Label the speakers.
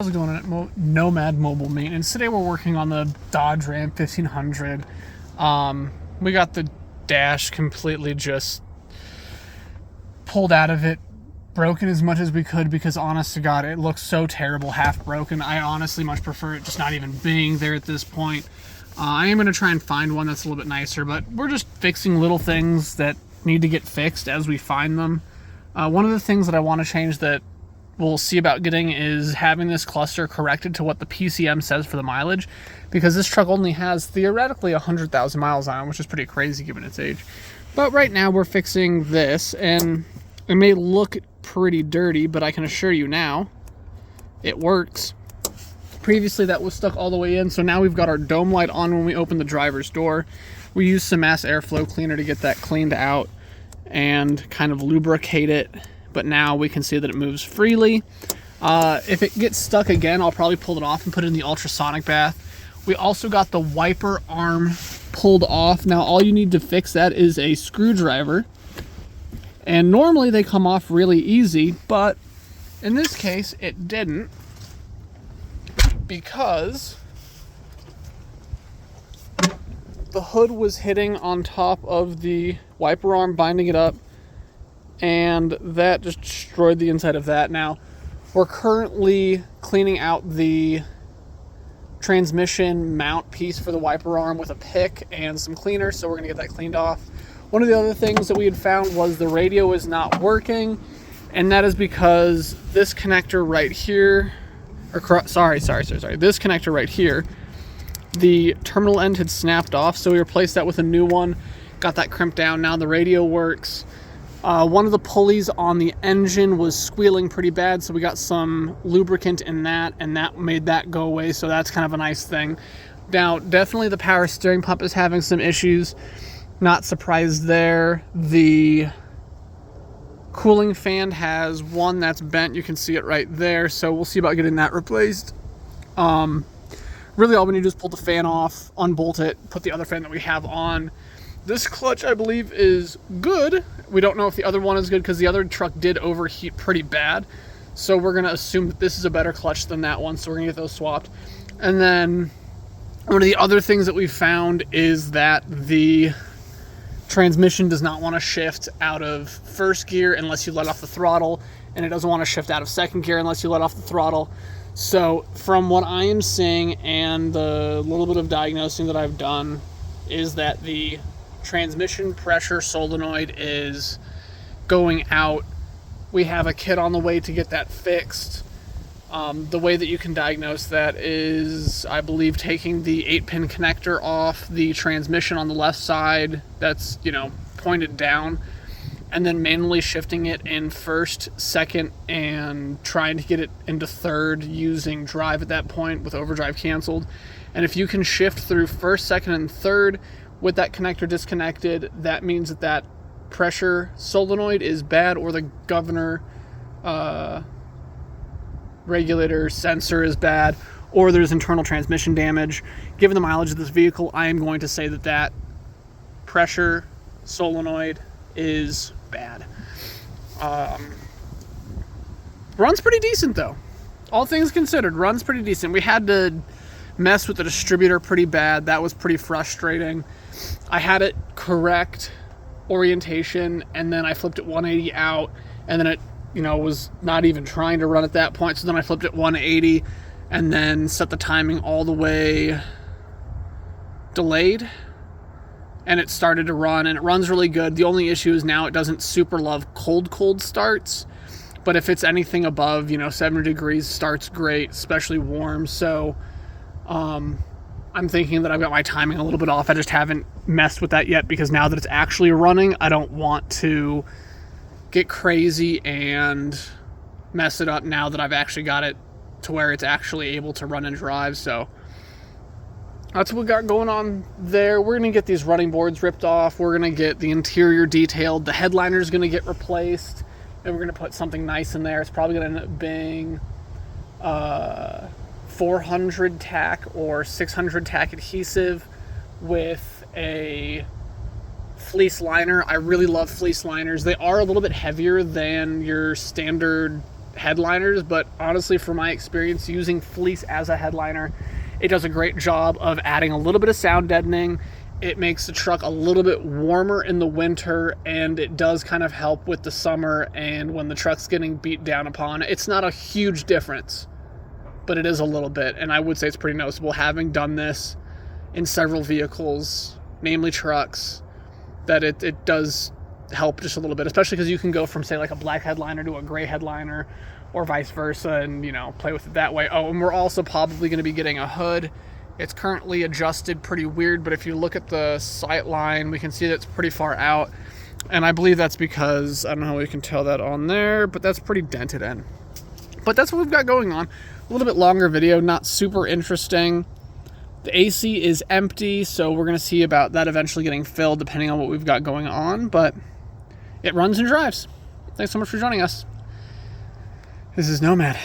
Speaker 1: How's it going at Nomad Mobile Maintenance? Today we're working on the Dodge Ram 1500. We got the dash completely just pulled out of it, broken as much as we could because honest to God, it looks so terrible, half broken. I honestly much prefer it just not even being there at this point. I am going to try and find one that's a little bit nicer, but we're just fixing little things that need to get fixed as we find them. One of the things that I want to change that we'll see about getting is having this cluster corrected to what the PCM says for the mileage, because this truck only has theoretically 100,000 miles on it, which is pretty crazy given its age. But right now we're fixing this, and it may look pretty dirty, but I can assure you now it works. Previously that was stuck all the way in, so now we've got our dome light on when we open the driver's door. We use some mass airflow cleaner to get that cleaned out and kind of lubricate it, but now we can see that it moves freely. If it gets stuck again, I'll probably pull it off and put it in the ultrasonic bath. We also got the wiper arm pulled off. Now all you need to fix that is a screwdriver, and normally they come off really easy, but in this case it didn't, because the hood was hitting on top of the wiper arm, binding it up, and that just destroyed the inside of that. Now we're currently cleaning out the transmission mount piece for the wiper arm with a pick and some cleaner, so we're gonna get that cleaned off. One of the other things that we had found was the radio is not working, and that is because this connector right here, or sorry, this connector right here, the terminal end had snapped off, so we replaced that with a new one, got that crimped down. Now the radio works. One of the pulleys on the engine was squealing pretty bad, so we got some lubricant in that, and that made that go away, so that's kind of a nice thing. Now, definitely the power steering pump is having some issues. Not surprised there. The cooling fan has one that's bent. You can see it right there, so we'll see about getting that replaced. Really all we need to do is pull the fan off, unbolt it, put the other fan that we have on. This clutch, I believe, is good. We don't know if the other one is good because the other truck did overheat pretty bad. So we're going to assume that this is a better clutch than that one. So we're going to get those swapped. And then one of the other things that we found is that the transmission does not want to shift out of first gear unless you let off the throttle. And it doesn't want to shift out of second gear unless you let off the throttle. So from what I am seeing and the little bit of diagnosing that I've done is that the transmission pressure solenoid is going out. We have a kit on the way to get that fixed. The way that you can diagnose that is, I believe, taking the 8-pin connector off the transmission on the left side that's, pointed down, and then manually shifting it in first, second, and trying to get it into third using drive at that point with overdrive canceled. And if you can shift through first, second, and third with that connector disconnected, that means that pressure solenoid is bad, or the governor regulator sensor is bad, or there's internal transmission damage. Given the mileage of this vehicle, I am going to say that pressure solenoid is bad. Runs pretty decent though. All things considered, runs pretty decent. We had to mess with the distributor pretty bad. That was pretty frustrating. I had it correct orientation, and then I flipped it 180 out, and then it was not even trying to run at that point, so then I flipped it 180 and then set the timing all the way delayed, and it started to run, and it runs really good. The only issue is now it doesn't super love cold starts, but if it's anything above 70 degrees, starts great, especially warm. So I'm thinking that I've got my timing a little bit off. I just haven't messed with that yet, because now that it's actually running, I don't want to get crazy and mess it up now that I've actually got it to where it's actually able to run and drive. So that's what we got going on there. We're going to get these running boards ripped off. We're going to get the interior detailed. The headliner is going to get replaced, and we're going to put something nice in there. It's probably going to end up being 400 tack or 600 tack adhesive with a fleece liner. I really love fleece liners. They are a little bit heavier than your standard headliners, but honestly, from my experience using fleece as a headliner, it does a great job of adding a little bit of sound deadening. It makes the truck a little bit warmer in the winter, and it does kind of help with the summer and when the truck's getting beat down upon. It's not a huge difference, but it is a little bit, and I would say it's pretty noticeable having done this in several vehicles, namely trucks, that it does help just a little bit, especially because you can go from, say, like a black headliner to a gray headliner or vice versa, and, you know, play with it that way. Oh, and we're also probably going to be getting a hood. It's currently adjusted pretty weird, but if you look at the sight line, we can see that it's pretty far out, and I believe that's because, I don't know how we can tell that on there, but that's pretty dented in. But that's what we've got going on. A little bit longer video, not super interesting. The AC is empty, so we're going to see about that eventually getting filled depending on what we've got going on, but it runs and drives. Thanks so much for joining us. This is Nomad.